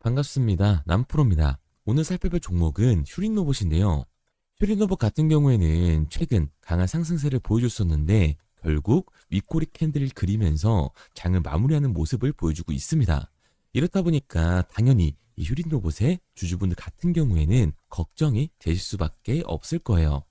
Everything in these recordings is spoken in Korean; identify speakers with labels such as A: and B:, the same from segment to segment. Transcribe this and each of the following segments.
A: 반갑습니다. 남프로입니다. 오늘 살펴볼 종목은 휴린 로봇인데요. 휴린 로봇 같은 경우에는 최근 강한 상승세를 보여줬었는데 결국 윗꼬리 캔들을 그리면서 장을 마무리하는 모습을 보여주고 있습니다. 이렇다 보니까 당연히 이 휴린 로봇의 주주분들 같은 경우에는 걱정이 되실 수밖에 없을 거예요.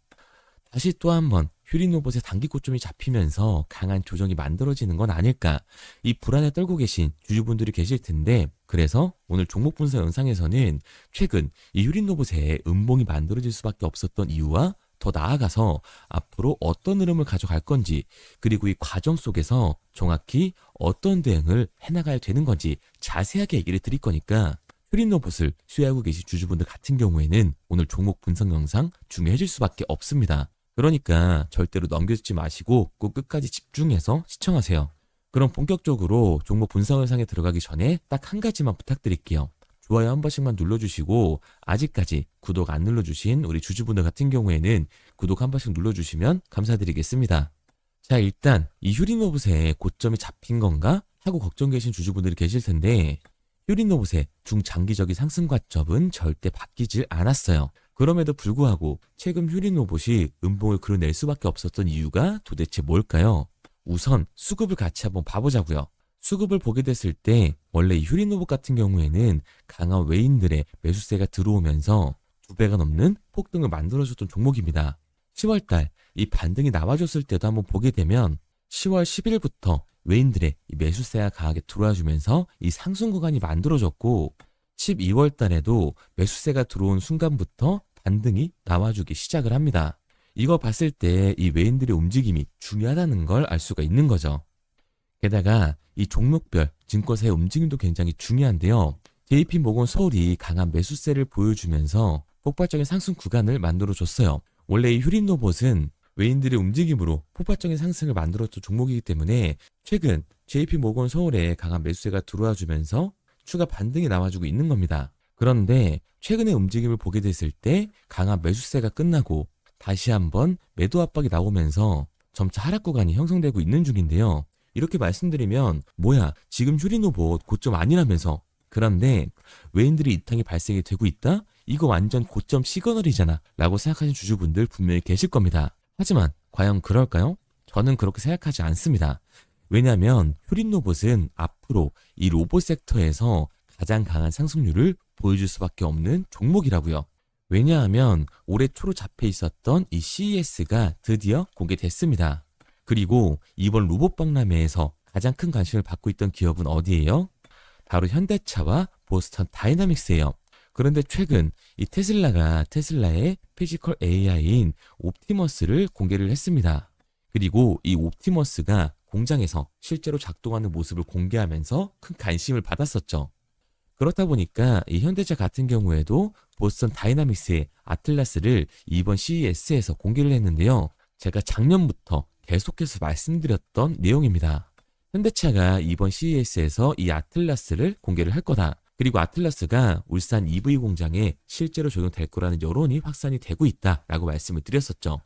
A: 다시 또 한번 휴린 로봇의 단기 고점이 잡히면서 강한 조정이 만들어지는 건 아닐까, 이 불안에 떨고 계신 주주분들이 계실 텐데, 그래서 오늘 종목 분석 영상에서는 최근 이 휴린 로봇의 음봉이 만들어질 수밖에 없었던 이유와 더 나아가서 앞으로 어떤 흐름을 가져갈 건지, 그리고 이 과정 속에서 정확히 어떤 대응을 해나가야 되는 건지 자세하게 얘기를 드릴 거니까 휴린 로봇을 수혜하고 계신 주주분들 같은 경우에는 오늘 종목 분석 영상 중요해질 수밖에 없습니다. 그러니까 절대로 넘겨주지 마시고 꼭 끝까지 집중해서 시청하세요. 그럼 본격적으로 종목 분석 영상에 들어가기 전에 딱 한 가지만 부탁드릴게요. 좋아요 한 번씩만 눌러주시고, 아직까지 구독 안 눌러주신 우리 주주분들 같은 경우에는 구독 한 번씩 눌러주시면 감사드리겠습니다. 자, 일단 이 휴린 로봇의 고점이 잡힌 건가 하고 걱정 계신 주주분들이 계실 텐데, 휴린 로봇의 중장기적인 상승 과점은 절대 바뀌질 않았어요. 그럼에도 불구하고 최근 휴린 로봇이 음봉을 그려낼 수밖에 없었던 이유가 도대체 뭘까요? 우선 수급을 같이 한번 봐보자고요. 수급을 보게 됐을 때 원래 이 휴린 로봇 같은 경우에는 강한 외인들의 매수세가 들어오면서 2배가 넘는 폭등을 만들어줬던 종목입니다. 10월달 이 반등이 나와줬을 때도 한번 보게 되면 10월 10일부터 외인들의 이 매수세가 강하게 들어와주면서 이 상승 구간이 만들어졌고, 12월 달에도 매수세가 들어온 순간부터 반등이 나와주기 시작을 합니다. 이거 봤을 때 이 외인들의 움직임이 중요하다는 걸 알 수가 있는 거죠. 게다가 이 종목별 증권사의 움직임도 굉장히 중요한데요. JP모건 서울이 강한 매수세를 보여주면서 폭발적인 상승 구간을 만들어줬어요. 원래 이 휴린 로봇은 외인들의 움직임으로 폭발적인 상승을 만들었던 종목이기 때문에 최근 JP모건 서울에 강한 매수세가 들어와주면서 추가 반등이 나와주고 있는 겁니다. 그런데 최근의 움직임을 보게 됐을 때 강한 매수세가 끝나고 다시 한번 매도 압박이 나오면서 점차 하락 구간이 형성되고 있는 중인데요. 이렇게 말씀드리면 뭐야, 지금 휴린 로봇 고점 아니라면서, 그런데 외인들이 이탕이 발생이 되고 있다? 이거 완전 고점 시그널이잖아 라고 생각하시는 주주분들 분명히 계실 겁니다. 하지만 과연 그럴까요? 저는 그렇게 생각하지 않습니다. 왜냐하면 휴린 로봇은 앞으로 이 로봇 섹터에서 가장 강한 상승률을 보여줄 수밖에 없는 종목이라고요. 왜냐하면 올해 초로 잡혀 있었던 이 CES가 드디어 공개됐습니다. 그리고 이번 로봇 박람회에서 가장 큰 관심을 받고 있던 기업은 어디예요? 바로 현대차와 보스턴 다이나믹스예요. 그런데 최근 이 테슬라의 피지컬 AI인 옵티머스를 공개를 했습니다. 그리고 이 옵티머스가 공장에서 실제로 작동하는 모습을 공개하면서 큰 관심을 받았었죠. 그렇다 보니까 이 현대차 같은 경우에도 보스턴 다이나믹스의 아틀라스를 이번 CES에서 공개를 했는데요. 제가 작년부터 계속해서 말씀드렸던 내용입니다. 현대차가 이번 CES에서 이 아틀라스를 공개를 할 거다. 그리고 아틀라스가 울산 EV 공장에 실제로 적용될 거라는 여론이 확산이 되고 있다라고 말씀을 드렸었죠.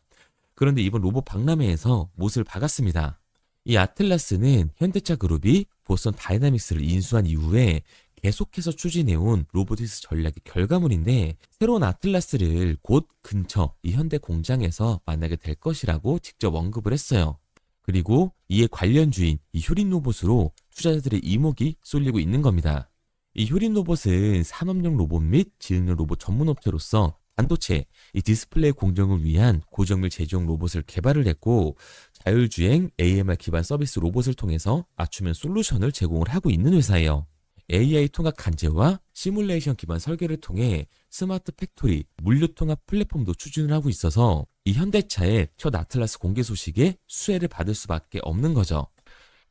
A: 그런데 이번 로봇 박람회에서 못을 박았습니다. 이 아틀라스는 현대차 그룹이 보스턴 다이나믹스를 인수한 이후에 계속해서 추진해온 로보티스 전략의 결과물인데, 새로운 아틀라스를 곧 근처 이 현대 공장에서 만나게 될 것이라고 직접 언급을 했어요. 그리고 이에 관련주인 이 휴린 로봇으로 투자자들의 이목이 쏠리고 있는 겁니다. 이 휴린 로봇은 산업용 로봇 및 지능형 로봇 전문 업체로서 반도체, 이 디스플레이 공정을 위한 고정밀 제조용 로봇을 개발을 했고, 자율주행 AMR 기반 서비스 로봇을 통해서 맞춤형 솔루션을 제공을 하고 있는 회사예요. AI 통합 관제와 시뮬레이션 기반 설계를 통해 스마트 팩토리, 물류 통합 플랫폼도 추진을 하고 있어서 이 현대차의 첫 아틀라스 공개 소식에 수혜를 받을 수밖에 없는 거죠.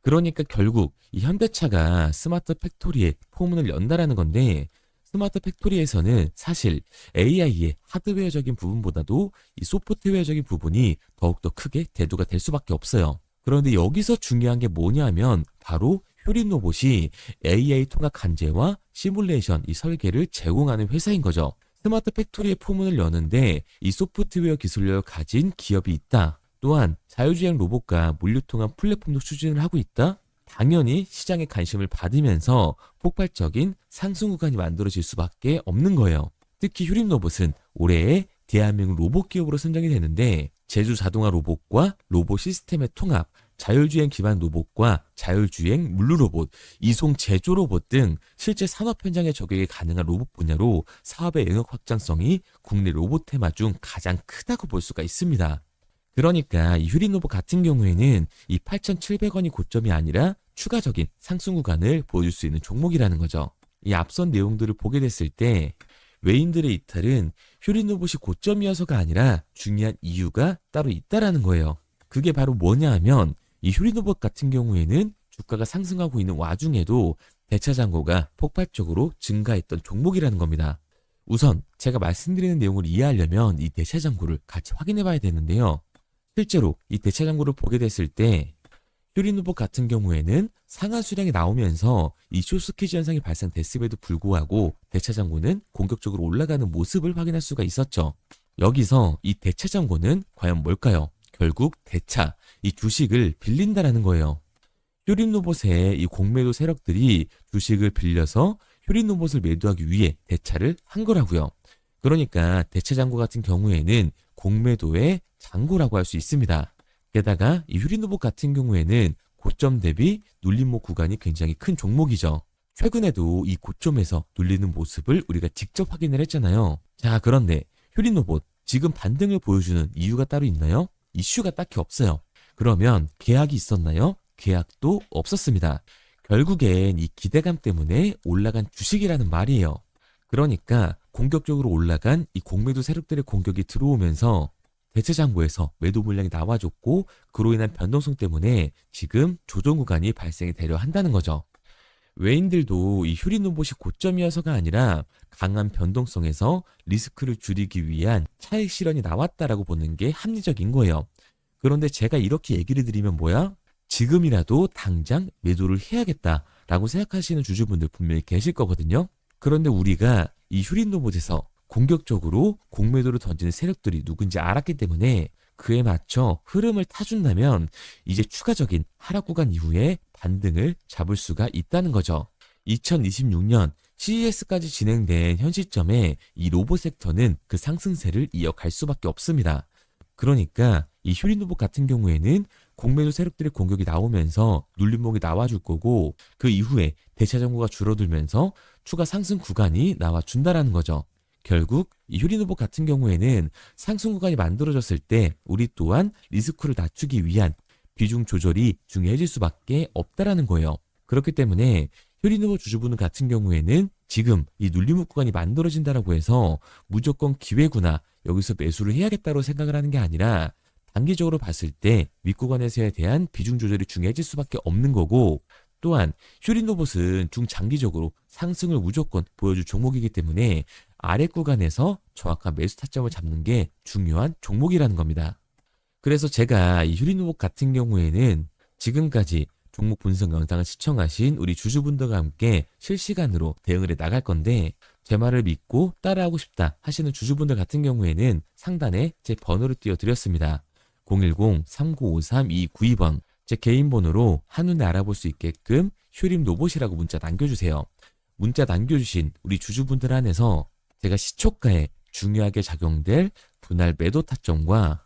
A: 그러니까 결국 이 현대차가 스마트 팩토리에 포문을 연다라는 건데, 스마트 팩토리에서는 사실 AI의 하드웨어적인 부분보다도 이 소프트웨어적인 부분이 더욱더 크게 대두가 될 수밖에 없어요. 그런데 여기서 중요한 게 뭐냐면 바로 휴린 로봇이 AI 통합 관제와 시뮬레이션 이 설계를 제공하는 회사인 거죠. 스마트 팩토리의 포문을 여는데 이 소프트웨어 기술력을 가진 기업이 있다. 또한 자율주행 로봇과 물류 통합 플랫폼도 추진을 하고 있다. 당연히 시장의 관심을 받으면서 폭발적인 상승 구간이 만들어질 수밖에 없는 거예요. 특히 휴림로봇은 올해의 대한민국 로봇 기업으로 선정이 되는데 제주 자동화 로봇과 로봇 시스템의 통합, 자율주행 기반 로봇과 자율주행 물류 로봇, 이송 제조 로봇 등 실제 산업 현장에 적용이 가능한 로봇 분야로 사업의 영역 확장성이 국내 로봇 테마 중 가장 크다고 볼 수가 있습니다. 그러니까 이 휴림로봇 같은 경우에는 이 8,700원이 고점이 아니라 추가적인 상승 구간을 보여줄 수 있는 종목이라는 거죠. 이 앞선 내용들을 보게 됐을 때 외인들의 이탈은 휴림로봇이 고점이어서가 아니라 중요한 이유가 따로 있다라는 거예요. 그게 바로 뭐냐 하면 이 휴림로봇 같은 경우에는 주가가 상승하고 있는 와중에도 대차 잔고가 폭발적으로 증가했던 종목이라는 겁니다. 우선 제가 말씀드리는 내용을 이해하려면 이 대차 잔고를 같이 확인해 봐야 되는데요. 실제로 이 대차 잔고를 보게 됐을 때 휴림로봇 같은 경우에는 상한 수량이 나오면서 이 숏스퀴즈 현상이 발생됐음에도 불구하고 대차 잔고는 공격적으로 올라가는 모습을 확인할 수가 있었죠. 여기서 이 대차 잔고는 과연 뭘까요? 결국 대차, 이 주식을 빌린다라는 거예요. 휴림로봇의 이 공매도 세력들이 주식을 빌려서 휴림로봇을 매도하기 위해 대차를 한 거라고요. 그러니까 대차 잔고 같은 경우에는 공매도의 잔고라고 할 수 있습니다. 게다가 이 휴림로봇 같은 경우에는 고점 대비 눌림목 구간이 굉장히 큰 종목이죠. 최근에도 이 고점에서 눌리는 모습을 우리가 직접 확인을 했잖아요. 자, 그런데 휴림로봇 지금 반등을 보여주는 이유가 따로 있나요? 이슈가 딱히 없어요. 그러면 계약이 있었나요? 계약도 없었습니다. 결국엔 이 기대감 때문에 올라간 주식이라는 말이에요. 그러니까 공격적으로 올라간 이 공매도 세력들의 공격이 들어오면서 대체 잔고에서 매도 물량이 나와줬고 그로 인한 변동성 때문에 지금 조정 구간이 발생이 되려 한다는 거죠. 외인들도 이 휴림로봇이 고점이어서가 아니라 강한 변동성에서 리스크를 줄이기 위한 차익 실현이 나왔다라고 보는 게 합리적인 거예요. 그런데 제가 이렇게 얘기를 드리면 뭐야? 지금이라도 당장 매도를 해야겠다라고 생각하시는 주주분들 분명히 계실 거거든요. 그런데 우리가 이 휴림로봇에서 공격적으로 공매도를 던지는 세력들이 누군지 알았기 때문에 그에 맞춰 흐름을 타준다면 이제 추가적인 하락 구간 이후에 반등을 잡을 수가 있다는 거죠. 2026년 CES까지 진행된 현 시점에 이 로봇 섹터는 그 상승세를 이어갈 수밖에 없습니다. 그러니까 이 휴림로봇 같은 경우에는 공매도 세력들의 공격이 나오면서 눌림목이 나와줄 거고 그 이후에 대차 잔고가 줄어들면서 추가 상승 구간이 나와준다라는 거죠. 결국 이 휴림로봇 같은 경우에는 상승 구간이 만들어졌을 때 우리 또한 리스크를 낮추기 위한 비중 조절이 중요해질 수밖에 없다라는 거예요. 그렇기 때문에 휴림로봇 주주분 같은 경우에는 지금 이 눌림목 구간이 만들어진다라고 해서 무조건 기회구나 여기서 매수를 해야겠다고 생각을 하는 게 아니라 단기적으로 봤을 때 윗구간에서에 대한 비중 조절이 중요해질 수밖에 없는 거고 또한 휴림로봇은 중장기적으로 상승을 무조건 보여줄 종목이기 때문에 아래 구간에서 정확한 매수 타점을 잡는 게 중요한 종목이라는 겁니다. 그래서 제가 이 휴림로봇 같은 경우에는 지금까지 종목 분석 영상을 시청하신 우리 주주분들과 함께 실시간으로 대응을 해 나갈 건데 제 말을 믿고 따라하고 싶다 하시는 주주분들 같은 경우에는 상단에 제 번호를 띄워드렸습니다. 010-3953-2292번 제 개인 번호로 한눈에 알아볼 수 있게끔 휴림로봇이라고 문자 남겨주세요. 문자 남겨주신 우리 주주분들 안에서 제가 시초가에 중요하게 작용될 분할 매도 타점과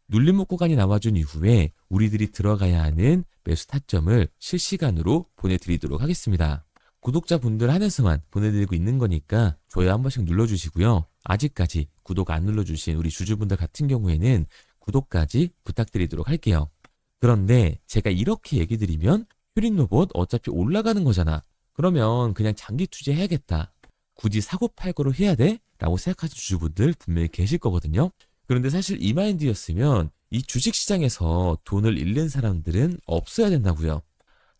A: 눌림목 구간이 나와준 이후에 우리들이 들어가야 하는 매수 타점을 실시간으로 보내드리도록 하겠습니다. 구독자분들 한해서만 보내드리고 있는 거니까 좋아요 한 번씩 눌러주시고요. 아직까지 구독 안 눌러주신 우리 주주분들 같은 경우에는 구독까지 부탁드리도록 할게요. 그런데 제가 이렇게 얘기 드리면 휴림로봇 어차피 올라가는 거잖아. 그러면 그냥 장기 투자해야겠다. 굳이 사고팔고를 해야 돼? 라고 생각하시는 주주분들 분명히 계실 거거든요. 그런데 사실 이 마인드였으면 이 주식시장에서 돈을 잃는 사람들은 없어야 된다고요.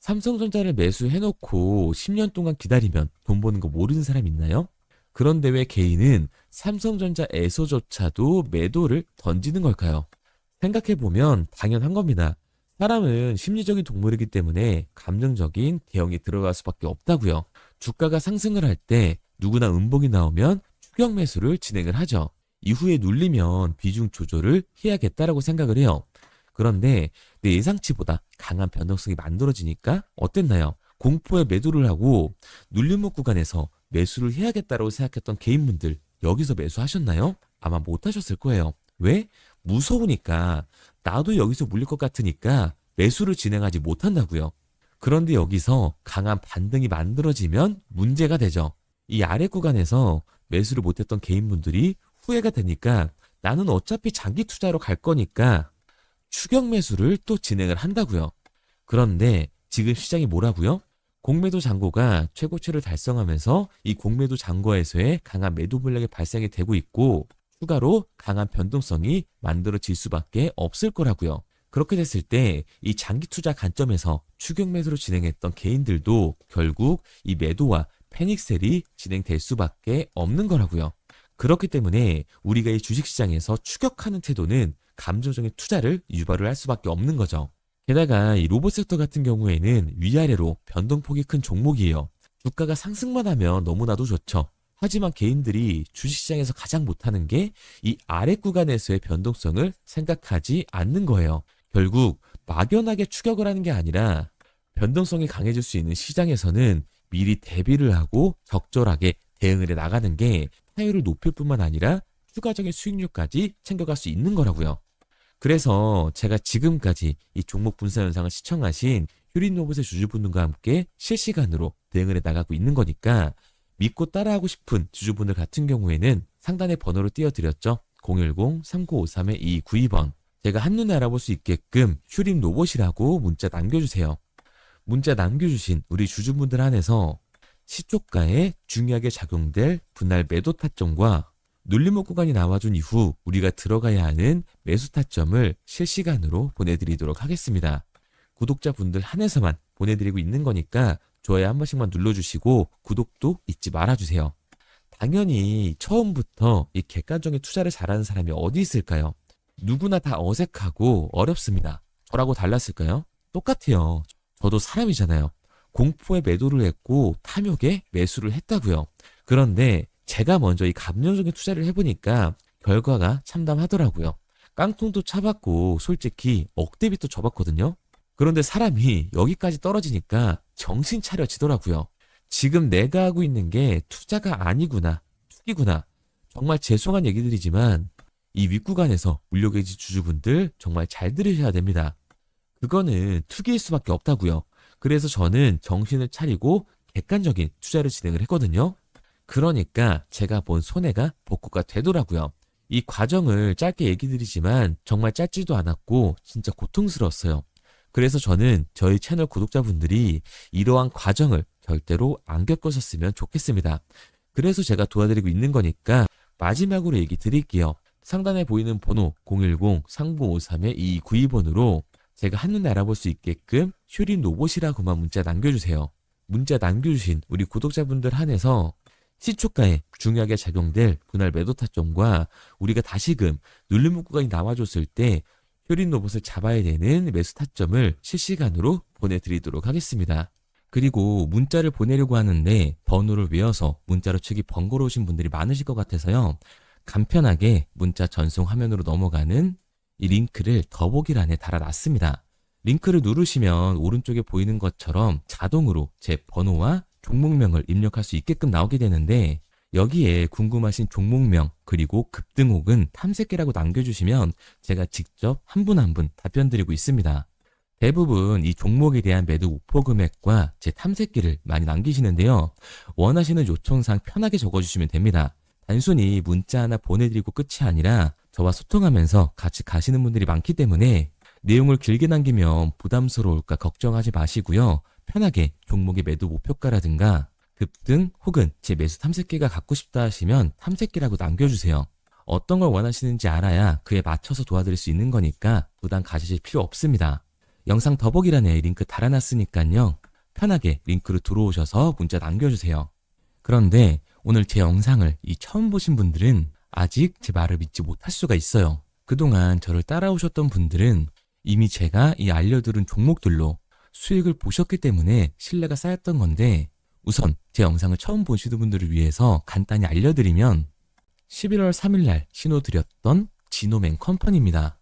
A: 삼성전자를 매수해놓고 10년 동안 기다리면 돈 버는 거 모르는 사람 있나요? 그런데 왜 개인은 삼성전자에서조차도 매도를 던지는 걸까요? 생각해보면 당연한 겁니다. 사람은 심리적인 동물이기 때문에 감정적인 대응이 들어갈 수밖에 없다고요. 주가가 상승을 할 때 누구나 음봉이 나오면 추격 매수를 진행을 하죠. 이후에 눌리면 비중 조절을 해야겠다라고 생각을 해요. 그런데 내 예상치보다 강한 변동성이 만들어지니까 어땠나요? 공포에 매도를 하고 눌림목 구간에서 매수를 해야겠다고 생각했던 개인분들 여기서 매수하셨나요? 아마 못하셨을 거예요. 왜? 무서우니까. 나도 여기서 물릴 것 같으니까 매수를 진행하지 못한다고요. 그런데 여기서 강한 반등이 만들어지면 문제가 되죠. 이 아래 구간에서 매수를 못했던 개인분들이 후회가 되니까 나는 어차피 장기 투자로 갈 거니까 추격 매수를 또 진행을 한다고요. 그런데 지금 시장이 뭐라고요? 공매도 잔고가 최고치를 달성하면서 이 공매도 잔고에서의 강한 매도 물량이 발생이 되고 있고 추가로 강한 변동성이 만들어질 수밖에 없을 거라고요. 그렇게 됐을 때 이 장기 투자 관점에서 추격 매수로 진행했던 개인들도 결국 이 매도와 패닉셀이 진행될 수밖에 없는 거라고요. 그렇기 때문에 우리가 이 주식시장에서 추격하는 태도는 감정적인 투자를 유발을 할 수밖에 없는 거죠. 게다가 이 로봇 섹터 같은 경우에는 위아래로 변동폭이 큰 종목이에요. 주가가 상승만 하면 너무나도 좋죠. 하지만 개인들이 주식시장에서 가장 못하는 게 이 아래 구간에서의 변동성을 생각하지 않는 거예요. 결국 막연하게 추격을 하는 게 아니라 변동성이 강해질 수 있는 시장에서는 미리 대비를 하고 적절하게 대응을 해 나가는 게 타율을 높일 뿐만 아니라 추가적인 수익률까지 챙겨갈 수 있는 거라고요. 그래서 제가 지금까지 이 종목 분사 현상을 시청하신 휴린로봇의 주주분들과 함께 실시간으로 대응을 해 나가고 있는 거니까 믿고 따라하고 싶은 주주분들 같은 경우에는 상단의 번호를 띄워드렸죠. 010-3953-2292번. 제가 한눈에 알아볼 수 있게끔 휴린로봇이라고 문자 남겨주세요. 문자 남겨주신 우리 주주분들 안에서 시초가에 중요하게 작용될 분할 매도 타점과 눌림목 구간이 나와준 이후 우리가 들어가야 하는 매수 타점을 실시간으로 보내드리도록 하겠습니다. 구독자분들 한해서만 보내드리고 있는 거니까 좋아요 한 번씩만 눌러주시고 구독도 잊지 말아주세요. 당연히 처음부터 이 객관적인 투자를 잘하는 사람이 어디 있을까요? 누구나 다 어색하고 어렵습니다. 저라고 달랐을까요? 똑같아요. 저도 사람이잖아요. 공포에 매도를 했고 탐욕에 매수를 했다고요. 그런데 제가 먼저 이 감정적인 투자를 해보니까 결과가 참담하더라고요. 깡통도 차봤고 솔직히 억대빚도 져봤거든요. 그런데 사람이 여기까지 떨어지니까 정신 차려지더라고요. 지금 내가 하고 있는 게 투자가 아니구나, 투기구나. 정말 죄송한 얘기들이지만 이 윗구간에서 물려 계신 주주분들 정말 잘 들으셔야 됩니다. 그거는 투기일 수밖에 없다고요. 그래서 저는 정신을 차리고 객관적인 투자를 진행을 했거든요. 그러니까 제가 본 손해가 복구가 되더라고요. 이 과정을 짧게 얘기 드리지만 정말 짧지도 않았고 진짜 고통스러웠어요. 그래서 저는 저희 채널 구독자분들이 이러한 과정을 절대로 안 겪으셨으면 좋겠습니다. 그래서 제가 도와드리고 있는 거니까 마지막으로 얘기 드릴게요. 상단에 보이는 번호 010-3953-2292번으로 제가 한눈에 알아볼 수 있게끔 휴린로봇이라고만 문자 남겨주세요. 문자 남겨주신 우리 구독자분들 한해서 시초가에 중요하게 작용될 분할 매도 타점과 우리가 다시금 눌림목 구간이 나와줬을 때 휴린로봇을 잡아야 되는 매수 타점을 실시간으로 보내드리도록 하겠습니다. 그리고 문자를 보내려고 하는데 번호를 외워서 문자로 치기 번거로우신 분들이 많으실 것 같아서요. 간편하게 문자 전송 화면으로 넘어가는 이 링크를 더보기란에 달아놨습니다. 링크를 누르시면 오른쪽에 보이는 것처럼 자동으로 제 번호와 종목명을 입력할 수 있게끔 나오게 되는데 여기에 궁금하신 종목명 그리고 급등 혹은 탐색기라고 남겨주시면 제가 직접 한 분 한 분 답변 드리고 있습니다. 대부분 이 종목에 대한 매도 목표 금액과 제 탐색기를 많이 남기시는데요. 원하시는 요청사항 편하게 적어주시면 됩니다. 단순히 문자 하나 보내드리고 끝이 아니라 저와 소통하면서 같이 가시는 분들이 많기 때문에 내용을 길게 남기면 부담스러울까 걱정하지 마시고요. 편하게 종목의 매도 목표가라든가 급등 혹은 제 매수 탐색기가 갖고 싶다 하시면 탐색기라고 남겨주세요. 어떤 걸 원하시는지 알아야 그에 맞춰서 도와드릴 수 있는 거니까 부담 가지실 필요 없습니다. 영상 더보기란에 링크 달아놨으니까요. 편하게 링크로 들어오셔서 문자 남겨주세요. 그런데 오늘 제 영상을 처음 보신 분들은 아직 제 말을 믿지 못할 수가 있어요. 그동안 저를 따라오셨던 분들은 이미 제가 이 알려드린 종목들로 수익을 보셨기 때문에 신뢰가 쌓였던 건데 우선 제 영상을 처음 보시는 분들을 위해서 간단히 알려드리면 11월 3일날 신호드렸던 지노맨 컴퍼니입니다.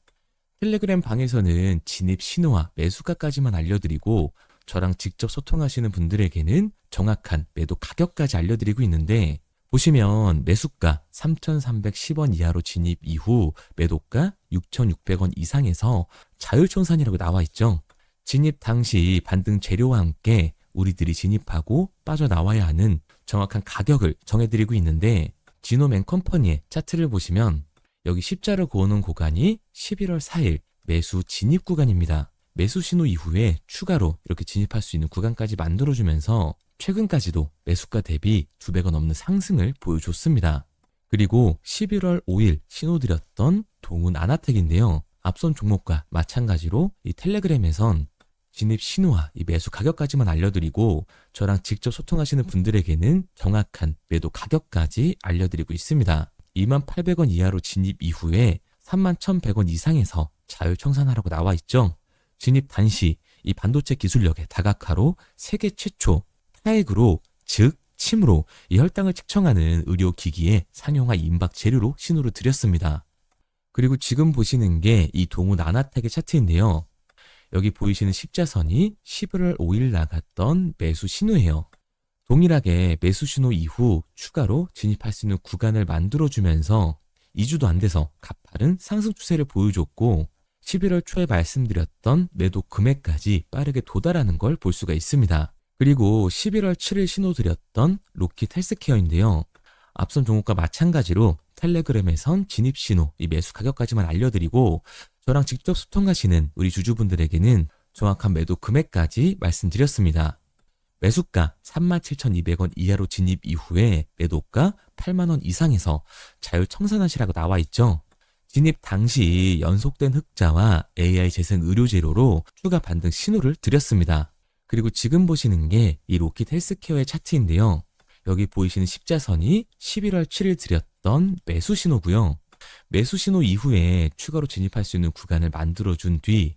A: 텔레그램 방에서는 진입 신호와 매수가까지만 알려드리고 저랑 직접 소통하시는 분들에게는 정확한 매도 가격까지 알려드리고 있는데, 보시면 매수가 3,310원 이하로 진입 이후 매도가 6,600원 이상에서 자율청산이라고 나와 있죠. 진입 당시 반등 재료와 함께 우리들이 진입하고 빠져나와야 하는 정확한 가격을 정해드리고 있는데, 지노맨 컴퍼니의 차트를 보시면 여기 십자를 그어놓은 구간이 11월 4일 매수 진입 구간입니다. 매수 신호 이후에 추가로 이렇게 진입할 수 있는 구간까지 만들어주면서 최근까지도 매수가 대비 2배가 넘는 상승을 보여줬습니다. 그리고 11월 5일 신호드렸던 동훈 아나텍인데요. 앞선 종목과 마찬가지로 이 텔레그램에선 진입 신호와 이 매수 가격까지만 알려드리고 저랑 직접 소통하시는 분들에게는 정확한 매도 가격까지 알려드리고 있습니다. 28,000원 이하로 진입 이후에 31,100원 이상에서 자율청산하라고 나와 있죠. 진입 단시 이 반도체 기술력의 다각화로 세계 최초 타액으로, 즉 침으로 이 혈당을 측정하는 의료기기의 상용화 임박 재료로 신호를 드렸습니다. 그리고 지금 보시는 게 이 동훈 아나텍의 차트인데요. 여기 보이시는 십자선이 11월 5일 나갔던 매수 신호예요. 동일하게 매수 신호 이후 추가로 진입할 수 있는 구간을 만들어주면서 2주도 안 돼서 가파른 상승 추세를 보여줬고 11월 초에 말씀드렸던 매도 금액까지 빠르게 도달하는 걸 볼 수가 있습니다. 그리고 11월 7일 신호 드렸던 로킷 헬스케어인데요. 앞선 종목과 마찬가지로 텔레그램에선 진입 신호, 이 매수 가격까지만 알려드리고 저랑 직접 소통하시는 우리 주주분들에게는 정확한 매도 금액까지 말씀드렸습니다. 매수가 37,200원 이하로 진입 이후에 매도가 8만원 이상에서 자율청산하시라고 나와 있죠. 진입 당시 연속된 흑자와 AI 재생 의료 재료로 추가 반등 신호를 드렸습니다. 그리고 지금 보시는 게 이 로킷 헬스케어의 차트인데요. 여기 보이시는 십자선이 11월 7일 드렸던 매수 신호고요. 매수 신호 이후에 추가로 진입할 수 있는 구간을 만들어준 뒤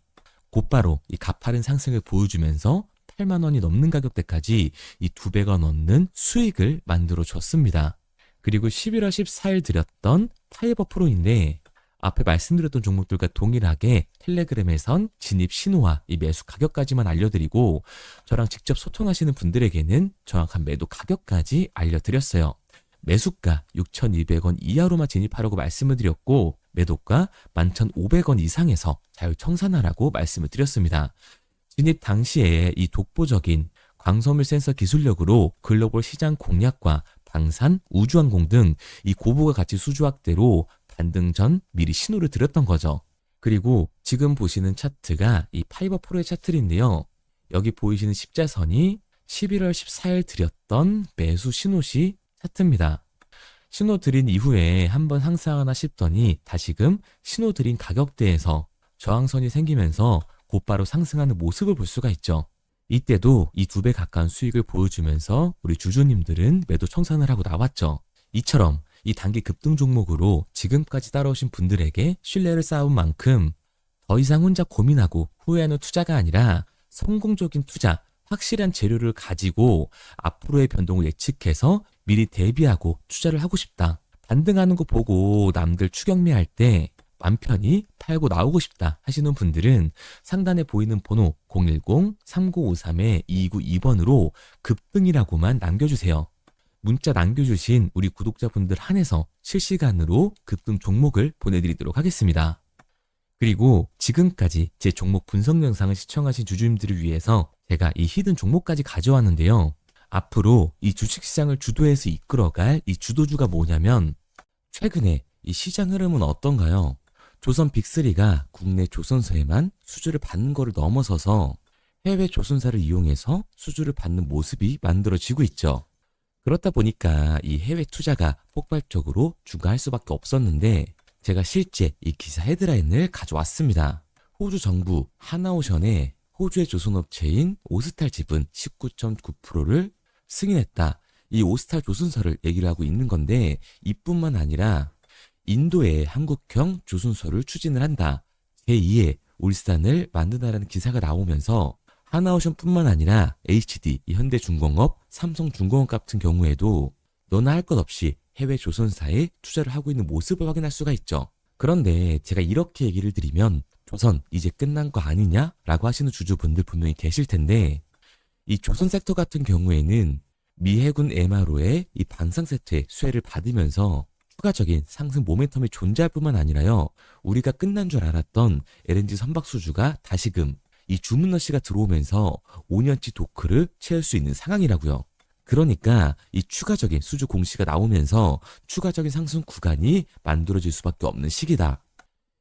A: 곧바로 이 가파른 상승을 보여주면서 8만 원이 넘는 가격대까지 이 2배가 넘는 수익을 만들어 줬습니다. 그리고 11월 14일 드렸던 파이버 프로인데 앞에 말씀드렸던 종목들과 동일하게 텔레그램에선 진입 신호와 이 매수 가격까지만 알려드리고 저랑 직접 소통하시는 분들에게는 정확한 매도 가격까지 알려드렸어요. 매수가 6,200원 이하로만 진입하라고 말씀을 드렸고 매도가 11,500원 이상에서 자율청산하라고 말씀을 드렸습니다. 진입 당시에 이 독보적인 광섬유 센서 기술력으로 글로벌 시장 공략과 방산, 우주항공 등 이 고부가 가치 수주 확대로 반등 전 미리 신호를 드렸던 거죠. 그리고 지금 보시는 차트가 이 파이버 프로의 차트인데요. 여기 보이시는 십자선이 11월 14일 드렸던 매수 신호시 차트입니다. 신호 드린 이후에 한번 상승하나 싶더니 다시금 신호 드린 가격대에서 저항선이 생기면서 곧바로 상승하는 모습을 볼 수가 있죠. 이때도 이 2배 가까운 수익을 보여주면서 우리 주주님들은 매도 청산을 하고 나왔죠. 이처럼 이 단기 급등 종목으로 지금까지 따라오신 분들에게 신뢰를 쌓은 만큼 더 이상 혼자 고민하고 후회하는 투자가 아니라 성공적인 투자, 확실한 재료를 가지고 앞으로의 변동을 예측해서 미리 대비하고 투자를 하고 싶다. 반등하는 거 보고 남들 추격매할 때 맘 편히 팔고 나오고 싶다 하시는 분들은 상단에 보이는 번호 010-3953-2292번으로 급등이라고만 남겨주세요. 문자 남겨주신 우리 구독자분들 한해서 실시간으로 급등 종목을 보내드리도록 하겠습니다. 그리고 지금까지 제 종목 분석 영상을 시청하신 주주님들을 위해서 제가 이 히든 종목까지 가져왔는데요. 앞으로 이 주식시장을 주도해서 이끌어갈 이 주도주가 뭐냐면 최근에 이 시장 흐름은 어떤가요? 조선 빅3가 국내 조선사에만 수주를 받는 거를 넘어서서 해외 조선사를 이용해서 수주를 받는 모습이 만들어지고 있죠. 그렇다 보니까 이 해외 투자가 폭발적으로 증가할 수밖에 없었는데 제가 실제 이 기사 헤드라인을 가져왔습니다. 호주 정부 하나오션에 호주의 조선업체인 오스탈 지분 19.9%를 승인했다. 이 오스탈 조선사를 얘기를 하고 있는 건데 이뿐만 아니라 인도에 한국형 조선소를 추진을 한다. 제2의 울산을 만든다라는 기사가 나오면서 하나오션뿐만 아니라 HD, 현대중공업, 삼성중공업 같은 경우에도 너나 할 것 없이 해외 조선사에 투자를 하고 있는 모습을 확인할 수가 있죠. 그런데 제가 이렇게 얘기를 드리면 조선 이제 끝난 거 아니냐라고 하시는 주주분들 분명히 계실 텐데 이 조선 섹터 같은 경우에는 미 해군 MRO의 이 방산 세트의 수혜를 받으면서 추가적인 상승 모멘텀이 존재할 뿐만 아니라요. 우리가 끝난 줄 알았던 LNG 선박 수주가 다시금 이 주문러시가 들어오면서 5년치 도크를 채울 수 있는 상황이라고요. 그러니까 이 추가적인 수주 공시가 나오면서 추가적인 상승 구간이 만들어질 수밖에 없는 시기다.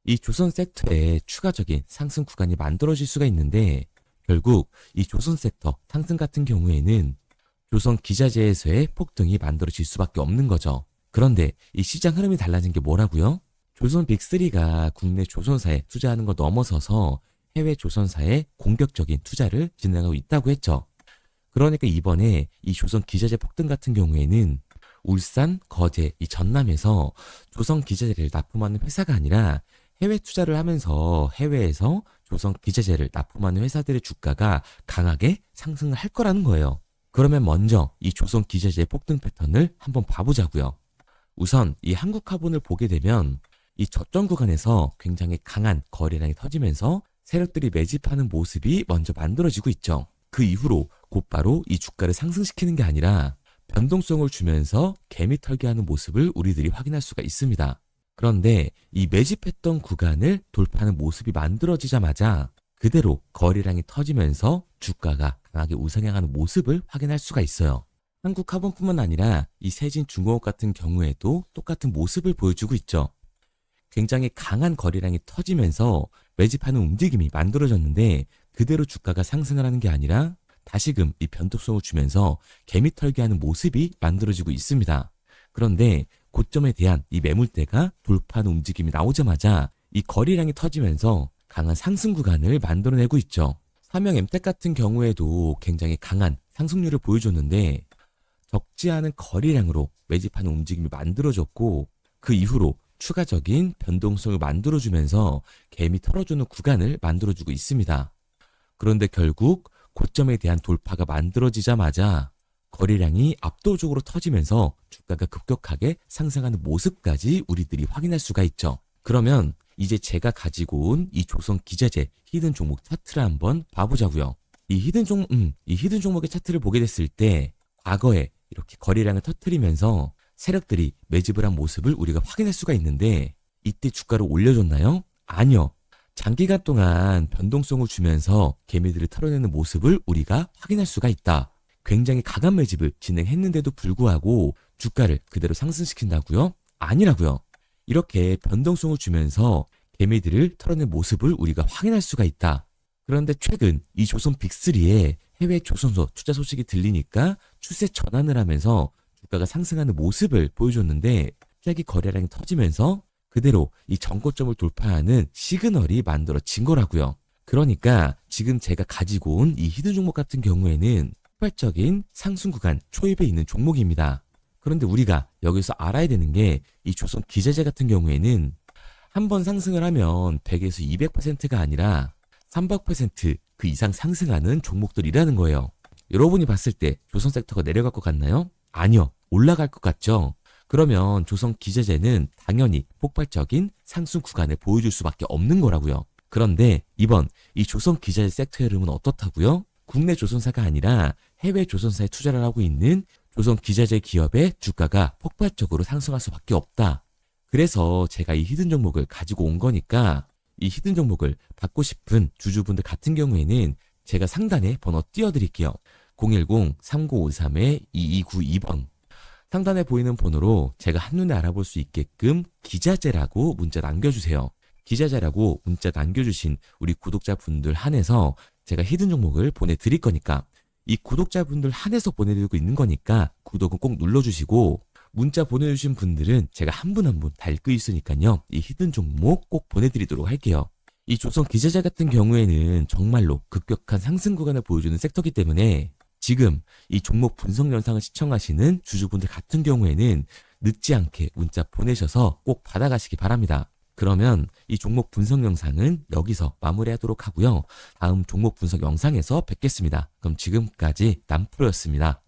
A: 이 조선 섹터에 추가적인 상승 구간이 만들어질 수가 있는데 결국 이 조선 섹터 상승 같은 경우에는 조선 기자재에서의 폭등이 만들어질 수밖에 없는 거죠. 그런데 이 시장 흐름이 달라진 게 뭐라고요? 조선 빅3가 국내 조선사에 투자하는 걸 넘어서서 해외 조선사에 공격적인 투자를 진행하고 있다고 했죠. 그러니까 이번에 이 조선 기자재 폭등 같은 경우에는 울산, 거제, 이 전남에서 조선 기자재를 납품하는 회사가 아니라 해외 투자를 하면서 해외에서 조선 기자재를 납품하는 회사들의 주가가 강하게 상승을 할 거라는 거예요. 그러면 먼저 이 조선 기자재의 폭등 패턴을 한번 봐보자고요. 우선 이 한국화본을 보게 되면 이 저점 구간에서 굉장히 강한 거래량이 터지면서 세력들이 매집하는 모습이 먼저 만들어지고 있죠. 그 이후로 곧바로 이 주가를 상승시키는 게 아니라 변동성을 주면서 개미 털기하는 모습을 우리들이 확인할 수가 있습니다. 그런데 이 매집했던 구간을 돌파하는 모습이 만들어지자마자 그대로 거래량이 터지면서 주가가 강하게 우상향하는 모습을 확인할 수가 있어요. 한국화본뿐만 아니라 이 세진중공업 같은 경우에도 똑같은 모습을 보여주고 있죠. 굉장히 강한 거래량이 터지면서 매집하는 움직임이 만들어졌는데 그대로 주가가 상승을 하는 게 아니라 다시금 이 변동성을 주면서 개미 털기하는 모습이 만들어지고 있습니다. 그런데 고점에 대한 이 매물대가 돌파하는 움직임이 나오자마자 이 거래량이 터지면서 강한 상승 구간을 만들어내고 있죠. 삼형 엠텍 같은 경우에도 굉장히 강한 상승률을 보여줬는데 적지 않은 거래량으로 매집하는 움직임이 만들어졌고 그 이후로 추가적인 변동성을 만들어주면서 개미 털어주는 구간을 만들어주고 있습니다. 그런데 결국 고점에 대한 돌파가 만들어지자마자 거래량이 압도적으로 터지면서 주가가 급격하게 상승하는 모습까지 우리들이 확인할 수가 있죠. 그러면 이제 제가 가지고 온 이 조선 기자재 히든 종목 차트를 한번 봐보자고요. 이 히든 종목의 차트를 보게 됐을 때 과거에 이렇게 거래량을 터뜨리면서 세력들이 매집을 한 모습을 우리가 확인할 수가 있는데 이때 주가를 올려줬나요? 아니요. 장기간 동안 변동성을 주면서 개미들을 털어내는 모습을 우리가 확인할 수가 있다. 굉장히 강한 매집을 진행했는데도 불구하고 주가를 그대로 상승시킨다고요? 아니라고요. 이렇게 변동성을 주면서 개미들을 털어낸 모습을 우리가 확인할 수가 있다. 그런데 최근 이 조선 빅3의 해외 조선소 투자 소식이 들리니까 추세 전환을 하면서 주가가 상승하는 모습을 보여줬는데 갑자기 거래량이 터지면서 그대로 이 전고점을 돌파하는 시그널이 만들어진 거라고요. 그러니까 지금 제가 가지고 온 이 히든 종목 같은 경우에는 폭발적인 상승 구간 초입에 있는 종목입니다. 그런데 우리가 여기서 알아야 되는 게 이 조선 기자재 같은 경우에는 한번 상승을 하면 100에서 200%가 아니라 300%그 이상 상승하는 종목들이라는 거예요. 여러분이 봤을 때 조선 섹터가 내려갈 것 같나요? 아니요. 올라갈 것 같죠? 그러면 조선 기자재는 당연히 폭발적인 상승 구간을 보여줄 수밖에 없는 거라고요. 그런데 이번 이 조선 기자재 섹터의 흐름은 어떻다고요? 국내 조선사가 아니라 해외 조선사에 투자를 하고 있는 조선 기자재 기업의 주가가 폭발적으로 상승할 수밖에 없다. 그래서 제가 이 히든 종목을 가지고 온 거니까 이 히든 종목을 받고 싶은 주주분들 같은 경우에는 제가 상단에 번호 띄워드릴게요. 010-3953-2292번 상단에 보이는 번호로 제가 한눈에 알아볼 수 있게끔 기자재라고 문자 남겨주세요. 기자재라고 문자 남겨주신 우리 구독자분들 한해서 제가 히든 종목을 보내드릴 거니까 이 구독자분들 한해서 보내드리고 있는 거니까 구독은 꼭 눌러주시고 문자 보내주신 분들은 제가 한 분 한 분 다 읽고 있으니까요. 이 히든 종목 꼭 보내드리도록 할게요. 이 조선 기자재 같은 경우에는 정말로 급격한 상승 구간을 보여주는 섹터이기 때문에 지금 이 종목 분석 영상을 시청하시는 주주분들 같은 경우에는 늦지 않게 문자 보내셔서 꼭 받아가시기 바랍니다. 그러면 이 종목 분석 영상은 여기서 마무리하도록 하고요. 다음 종목 분석 영상에서 뵙겠습니다. 그럼 지금까지 남프로였습니다.